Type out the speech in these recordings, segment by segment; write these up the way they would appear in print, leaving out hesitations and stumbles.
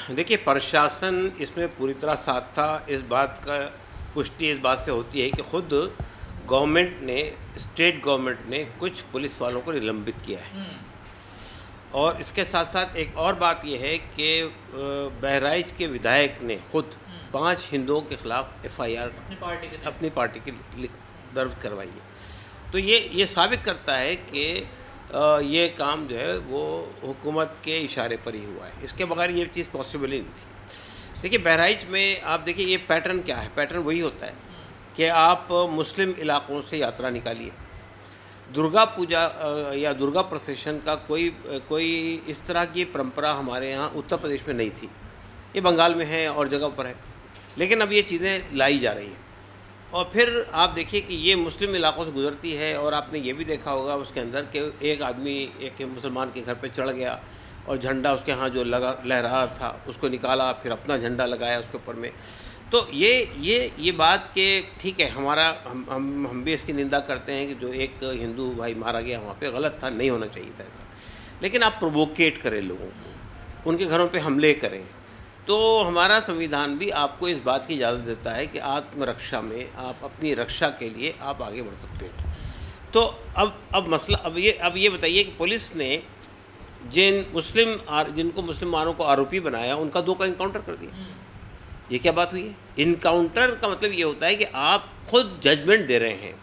देखिए, प्रशासन इसमें पूरी तरह साथ था। इस बात का पुष्टि इस बात से होती है कि खुद गवर्नमेंट ने, स्टेट गवर्नमेंट ने कुछ पुलिस वालों को निलंबित किया है। और इसके साथ साथ एक और बात यह है कि बहराइच के विधायक ने खुद 5 हिंदुओं के खिलाफ एफआईआर अपनी पार्टी की दर्ज करवाई है। तो ये साबित करता है कि ये काम जो है वो हुकूमत के इशारे पर ही हुआ है। इसके बगैर ये चीज़ पॉसिबल ही नहीं थी। देखिए, बहराइच में आप देखिए ये पैटर्न क्या है। पैटर्न वही होता है कि आप मुस्लिम इलाकों से यात्रा निकालिए। दुर्गा पूजा या दुर्गा प्रोसेशन का कोई इस तरह की परंपरा हमारे यहाँ उत्तर प्रदेश में नहीं थी। ये बंगाल में है और जगह पर है, लेकिन अब ये चीज़ें लाई जा रही हैं। और फिर आप देखिए कि ये मुस्लिम इलाकों से गुजरती है। और आपने ये भी देखा होगा उसके अंदर कि एक आदमी एक मुसलमान के घर पे चढ़ गया और झंडा उसके यहाँ जो लहरा था उसको निकाला, फिर अपना झंडा लगाया उसके ऊपर में। तो ये बात कि ठीक है, हमारा हम भी इसकी निंदा करते हैं कि जो एक हिंदू भाई मारा गया वहाँ पे गलत था, नहीं होना चाहिए था ऐसा। लेकिन आप प्रोवोकेट करें लोगों को, उनके घरों पे हमले करें, तो हमारा संविधान भी आपको इस बात की इजाज़त देता है कि आत्मरक्षा में आप अपनी रक्षा के लिए आप आगे बढ़ सकते हो। तो अब मसला अब ये बताइए कि पुलिस ने जिनको मुसलमानों को आरोपी बनाया उनका 2 का इनकाउंटर कर दिया। ये क्या बात हुई है? इनकाउंटर का मतलब ये होता है कि आप खुद जजमेंट दे रहे हैं।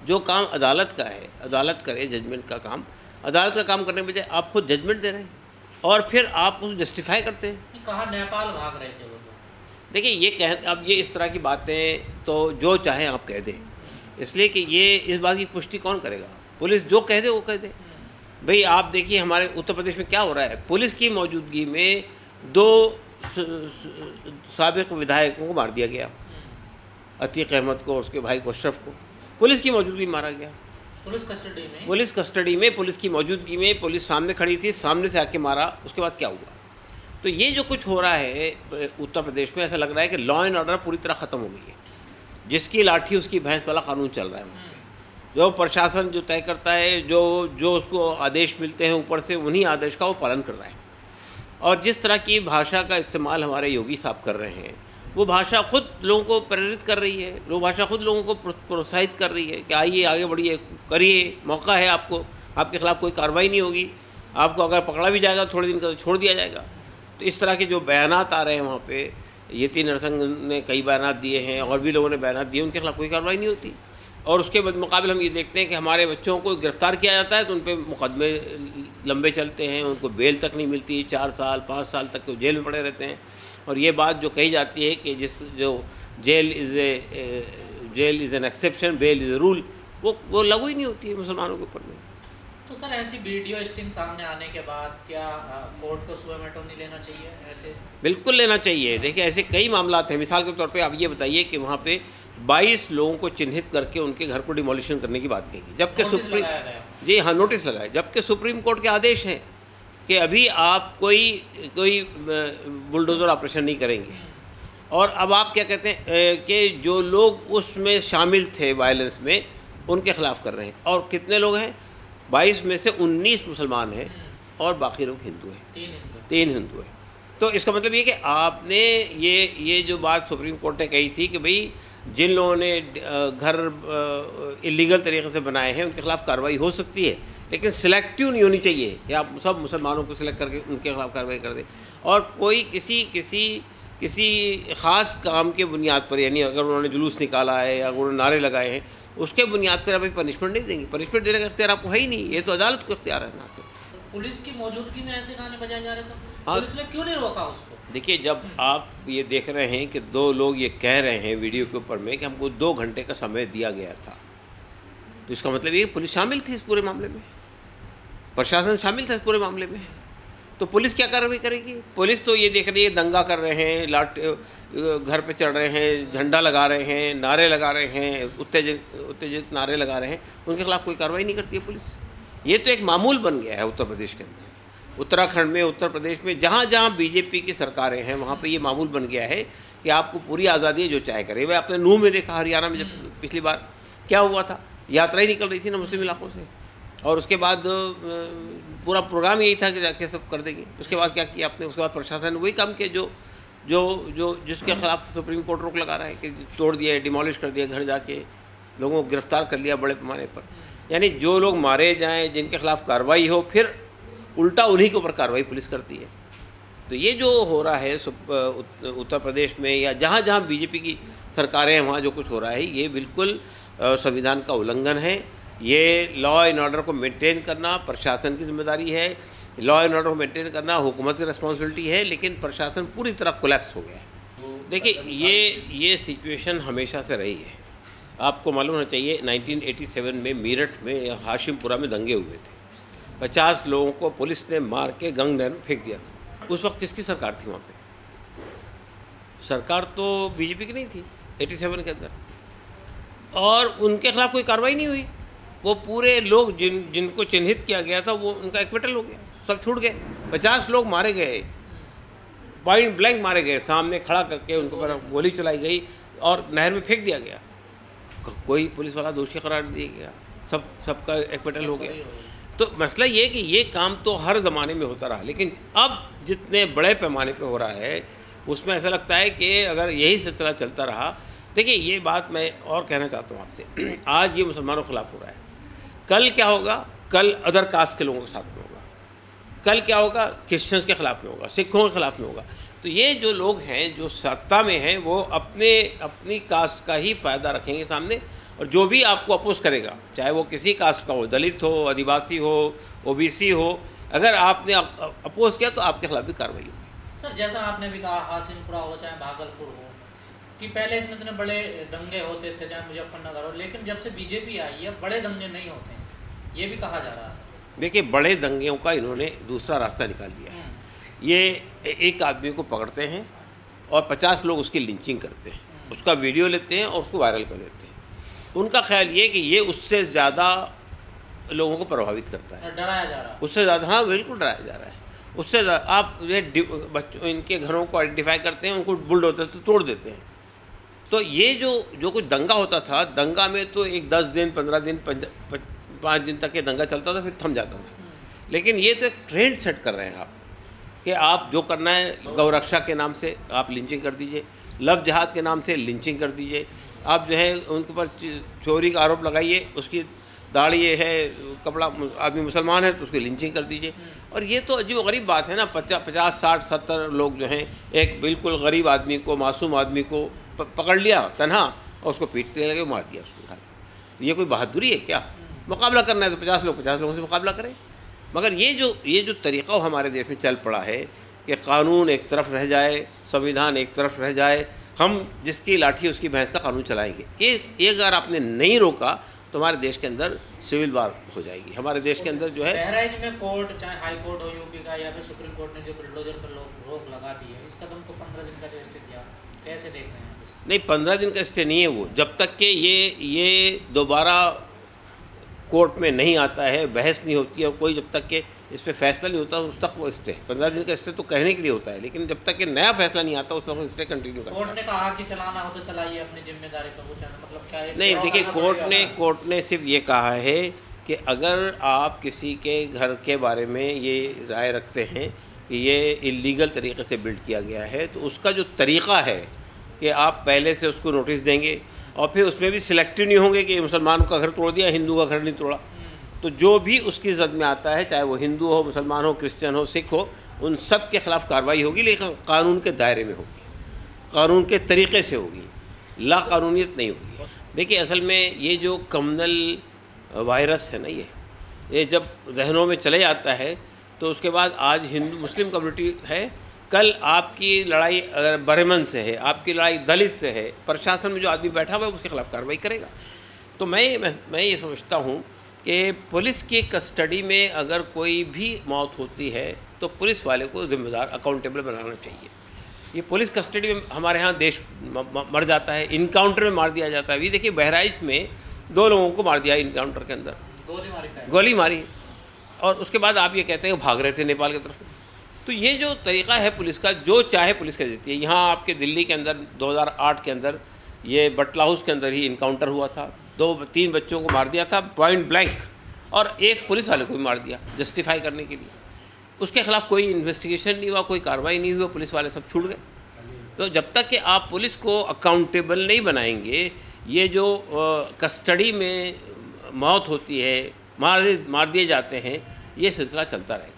जो काम अदालत का है, अदालत करे जजमेंट का काम। अदालत का काम करने के बजाय आप खुद जजमेंट दे रहे हैं और फिर आप उसको जस्टिफाई करते हैं। कहाँ नेपाल भाग रहे थे वो लोग। देखिए, अब ये इस तरह की बातें तो जो चाहें आप कह दें, इसलिए कि ये इस बात की पुष्टि कौन करेगा? पुलिस जो कह दे वो कह दे। भाई आप देखिए हमारे उत्तर प्रदेश में क्या हो रहा है। पुलिस की मौजूदगी में 2 साबिक विधायकों को मार दिया गया। अतीक अहमद को, उसके भाई को, अशरफ को पुलिस की मौजूदगी में मारा गया। पुलिस कस्टडी में पुलिस की मौजूदगी में पुलिस सामने खड़ी थी, सामने से आके मारा। उसके बाद क्या हुआ? तो ये जो कुछ हो रहा है उत्तर प्रदेश में, ऐसा लग रहा है कि लॉ एंड ऑर्डर पूरी तरह ख़त्म हो गई है। जिसकी लाठी उसकी भैंस वाला कानून चल रहा है। जो प्रशासन जो तय करता है, जो उसको आदेश मिलते हैं ऊपर से, उन्हीं आदेश का वो पालन कर रहा है। और जिस तरह की भाषा का इस्तेमाल हमारे योगी साहब कर रहे हैं, वो भाषा खुद लोगों को प्रेरित कर रही है। वो भाषा खुद लोगों को प्रोत्साहित कर रही है कि आइए आगे बढ़िए, करिए, मौका है आपको, आपके खिलाफ़ कोई कार्रवाई नहीं होगी, आपको अगर पकड़ा भी जाएगा थोड़े दिन का तो छोड़ दिया जाएगा। तो इस तरह के जो बयानात आ रहे हैं वहाँ पे, यति नरसंग ने कई बयानात दिए हैं और भी लोगों ने बयानात दिए, उनके खिलाफ़ कोई कार्रवाई नहीं होती। और उसके मुकाबले हम ये देखते हैं कि हमारे बच्चों को गिरफ्तार किया जाता है तो उन पर मुकदमे लंबे चलते हैं, उनको बेल तक नहीं मिलती, 4 साल 5 साल तक वो जेल में पड़े रहते हैं। और ये बात जो कही जाती है कि jail is an exception, bail is a rule, वो लागू ही नहीं होती है मुसलमानों के ऊपर में। तो सर, ऐसी वीडियो स्टिंग सामने आने के बाद क्या कोर्ट को सुबह मेटो नहीं लेना चाहिए? ऐसे बिल्कुल लेना चाहिए। देखिए, ऐसे कई मामला हैं। मिसाल के तौर पे आप ये बताइए कि वहाँ पे 22 लोगों को चिन्हित करके उनके घर को डिमोलिशन करने की बात कही, जबकि नोटिस लगाए, जबकि सुप्रीम कोर्ट के आदेश हैं कि अभी आप कोई बुलडोज़र ऑपरेशन नहीं करेंगे। और अब आप क्या कहते हैं कि जो लोग उसमें शामिल थे वायलेंस में, उनके खिलाफ़ कर रहे हैं। और कितने लोग हैं? 22 में से 19 मुसलमान हैं और बाकी लोग हिंदू हैं, 3 हिंदू हैं। तो इसका मतलब ये कि आपने ये जो बात सुप्रीम कोर्ट ने कही थी कि भाई जिन लोगों ने घर इलीगल तरीके से बनाए हैं उनके खिलाफ़ कार्रवाई हो सकती है, लेकिन सिलेक्टिव नहीं होनी चाहिए कि आप सब मुसलमानों को सिलेक्ट करके उनके खिलाफ़ कार्रवाई कर दें। और कोई किसी ख़ास काम के बुनियाद पर, यानी अगर उन्होंने जुलूस निकाला है या उन्होंने नारे लगाए हैं, उसके बुनियाद पर अभी पनिशमेंट नहीं देंगे। पनिशमेंट देने का इख्तियार आपको है ही नहीं, ये तो अदालत को इख्तियार है ना। सिर्फ पुलिस की मौजूदगी में ऐसे गाने बजाए जा रहे थे, पुलिस ने क्यों नहीं रोका उसको? देखिए, जब आप ये देख रहे हैं कि 2 लोग ये कह रहे हैं वीडियो के ऊपर में कि हमको 2 घंटे का समय दिया गया था, तो इसका मतलब ये पुलिस शामिल थी इस पूरे मामले में, प्रशासन शामिल था इस पूरे मामले में। तो पुलिस क्या कार्रवाई करेगी? पुलिस तो ये देख रही है दंगा कर रहे हैं, घर पे चढ़ रहे हैं, झंडा लगा रहे हैं, नारे लगा रहे हैं, उत्तेजित नारे लगा रहे हैं, उनके खिलाफ़ कोई कार्रवाई नहीं करती है पुलिस। ये तो एक मामूल बन गया है उत्तर प्रदेश के अंदर। उत्तराखंड में, उत्तर प्रदेश में, जहाँ जहाँ बीजेपी की सरकारें हैं वहाँ पे ये मामूल बन गया है कि आपको पूरी आज़ादी है, जो चाहे करे। वह आपने नूह में देखा, हरियाणा में, जब पिछली बार क्या हुआ था, यात्रा ही निकल रही थी ना मुस्लिम इलाकों से, और उसके बाद पूरा प्रोग्राम यही था कि जाके सब कर देंगे। उसके बाद क्या किया आपने? उसके बाद प्रशासन ने वही काम किया जो जो जो जिसके खिलाफ सुप्रीम कोर्ट रोक लगा रहा है कि तोड़ दिया, डिमोलिश कर दिया, घर जाके लोगों को गिरफ्तार कर लिया बड़े पैमाने पर। यानी जो लोग मारे जाएं, जिनके खिलाफ कार्रवाई हो, फिर उल्टा उन्हीं के ऊपर कार्रवाई पुलिस करती है। तो ये जो हो रहा है उत्तर प्रदेश में या जहाँ जहाँ बीजेपी की सरकारें हैं वहाँ जो कुछ हो रहा है, ये बिल्कुल संविधान का उल्लंघन है। ये लॉ एंड ऑर्डर को मेंटेन करना प्रशासन की जिम्मेदारी है, लॉ एंड ऑर्डर को मेंटेन करना हुकूमत की रिस्पॉन्सिबिलिटी है, लेकिन प्रशासन पूरी तरह कोलैप्स हो गया है। देखिए ये सिचुएशन हमेशा से रही है। आपको मालूम होना चाहिए 1987 में मेरठ में हाशिमपुरा में दंगे हुए थे। 50 लोगों को पुलिस ने मार के गंगा नहर में फेंक दिया था। उस वक्त किसकी सरकार थी वहाँ पे? सरकार तो बीजेपी की नहीं थी 87 के अंदर, और उनके खिलाफ कोई कार्रवाई नहीं हुई। वो पूरे लोग जिनको चिन्हित किया गया था वो उनका एक्विटल हो गया, सब छूट गए। 50 लोग मारे गए, पॉइंट ब्लैंक मारे गए, सामने खड़ा करके उनको पर गोली चलाई गई और नहर में फेंक दिया गया। कोई पुलिस वाला दोषी करार दिया गया, सबका एक्विटल हो गया। तो मसला ये है कि ये काम तो हर ज़माने में होता रहा, लेकिन अब जितने बड़े पैमाने पे हो रहा है उसमें ऐसा लगता है कि अगर यही सिलसिला चलता रहा। देखिए ये बात मैं और कहना चाहता हूँ आपसे, आज ये मुसलमानों के खिलाफ हो रहा है, कल क्या होगा? कल अदर कास्ट के लोगों के साथ में होगा, कल क्या होगा? क्रिश्चियंस के खिलाफ में होगा, सिखों के खिलाफ में होगा। तो ये जो लोग हैं जो सत्ता में हैं वो अपनी कास्ट का ही फ़ायदा रखेंगे सामने, और जो भी आपको अपोज करेगा, चाहे वो किसी कास्ट का हो, दलित हो, आदिवासी हो, ओबीसी हो, अगर आपने अपोज किया तो आपके खिलाफ भी कार्रवाई होगी। सर जैसा आपने भी कहा, हाशिमपुरा हो चाहे भागलपुर हो, कि पहले इतने बड़े दंगे होते थे, चाहे मुजफ्फरनगर हो, लेकिन जब से बीजेपी आई है बड़े दंगे नहीं होते हैं, ये भी कहा जा रहा है सर। देखिए बड़े दंगों का इन्होंने दूसरा रास्ता निकाल दिया है। ये एक आदमी को पकड़ते हैं और 50 लोग उसकी लिंचिंग करते हैं, उसका वीडियो लेते हैं और उसको वायरल कर देते हैं। उनका ख्याल ये कि ये उससे ज़्यादा लोगों को प्रभावित करता है, डराया जा रहा है उससे ज़्यादा। हाँ बिल्कुल डराया जा रहा है उससे ज़्यादा। आप ये बच्चों इनके घरों को आइडेंटिफाई करते हैं, उनको बुलडोजर तो तोड़ देते हैं। तो ये जो कुछ दंगा होता था, दंगा में तो एक 10 दिन 15 दिन 5 दिन तक ये दंगा चलता था, फिर थम जाता था। लेकिन ये तो एक ट्रेंड सेट कर रहे हैं आप कि आप जो करना है गौरक्षा के नाम से आप लिंचिंग कर दीजिए, लव जहाद के नाम से लिंचिंग कर दीजिए, आप जो है उनके ऊपर चोरी का आरोप लगाइए, उसकी दाढ़ी ये है, कपड़ा, आदमी मुसलमान है तो उसकी लिंचिंग कर दीजिए। और ये तो अजीब गरीब बात है ना, 50 60 70 लोग जो हैं एक बिल्कुल गरीब आदमी को, मासूम आदमी को पकड़ लिया तन्हा और उसको पीटने लगे, मार दिया उसको उठा के। ये कोई बहादुरी है क्या? मुकाबला करना है तो 50 लोगों से मुकाबला करें। मगर ये जो तरीक़ा हमारे देश में चल पड़ा है कि कानून एक तरफ रह जाए, संविधान एक तरफ रह जाए, हम जिसकी लाठी उसकी भैंस का कानून चलाएंगे, ये अगर आपने नहीं रोका तो हमारे देश के अंदर सिविल वार हो जाएगी। हमारे देश के अंदर जो है बहराइच में कोर्ट, चाहे हाई कोर्ट हो यूपी का या फिर सुप्रीम कोर्ट ने जो बुलडोजर पर रोक लगा दी है, इस कदम को 15 दिन का जो स्टे दिया, कैसे देख रहे हैं? नहीं, 15 दिन का स्टे नहीं है वो, जब तक कि ये दोबारा कोर्ट में नहीं आता है, बहस नहीं होती है और कोई जब तक कि इस पर फैसला नहीं होता उस तक वो स्टे। 15 दिन का स्टे तो कहने के लिए होता है, लेकिन जब तक कि नया फैसला नहीं आता उस तक वो स्टे कंटिन्यू करता है। कोर्ट ने कहा कि चलाना हो तो चलाइए, अपनी जिम्मेदारी पर वो मतलब क्या है? नहीं, देखिए कोर्ट ने सिर्फ ये कहा है कि अगर आप किसी के घर के बारे में ये राय रखते हैं कि ये इलीगल तरीके से बिल्ड किया गया है, तो उसका जो तरीक़ा है कि आप पहले से उसको नोटिस देंगे और फिर उसमें भी सिलेक्टिव नहीं होंगे कि मुसलमान का घर तोड़ दिया, हिंदू का घर नहीं तोड़ा। तो जो भी उसकी जद में आता है, चाहे वो हिंदू हो, मुसलमान हो, क्रिश्चियन हो, सिख हो, उन सब के ख़िलाफ़ कार्रवाई होगी, लेकिन कानून के दायरे में होगी, कानून के तरीक़े से होगी, लाकानूनियत नहीं होगी। देखिए असल में ये जो कम्युनल वायरस है ना, ये जब जहनों में चले जाता है तो उसके बाद आज हिंदू मुस्लिम कम्युनिटी है, कल आपकी लड़ाई अगर बरहमन से है, आपकी लड़ाई दलित से है, प्रशासन में जो आदमी बैठा हुआ है उसके खिलाफ कार्रवाई करेगा। तो मैं ये समझता हूँ कि पुलिस की कस्टडी में अगर कोई भी मौत होती है तो पुलिस वाले को ज़िम्मेदार अकाउंटेबल बनाना चाहिए। ये पुलिस कस्टडी में हमारे यहाँ देश मर जाता है, इनकाउंटर में मार दिया जाता है। अभी देखिए बहराइच में 2 लोगों को मार दिया इनकाउंटर के अंदर, गोली मारी, और उसके बाद आप ये कहते हैं भाग रहे थे नेपाल की तरफ। तो ये जो तरीक़ा है पुलिस का, जो चाहे पुलिस कर देती है। यहाँ आपके दिल्ली के अंदर 2008 के अंदर ये बटला हाउस के अंदर ही इनकाउंटर हुआ था, 2-3 बच्चों को मार दिया था पॉइंट ब्लैंक, और एक पुलिस वाले को भी मार दिया जस्टिफाई करने के लिए। उसके खिलाफ कोई इन्वेस्टिगेशन नहीं हुआ, कोई कार्रवाई नहीं हुई, पुलिस वाले सब छूट गए। तो जब तक कि आप पुलिस को अकाउंटेबल नहीं बनाएंगे, ये जो कस्टडी में मौत होती है, मार दिए जाते हैं, ये सिलसिला चलता रहेगा।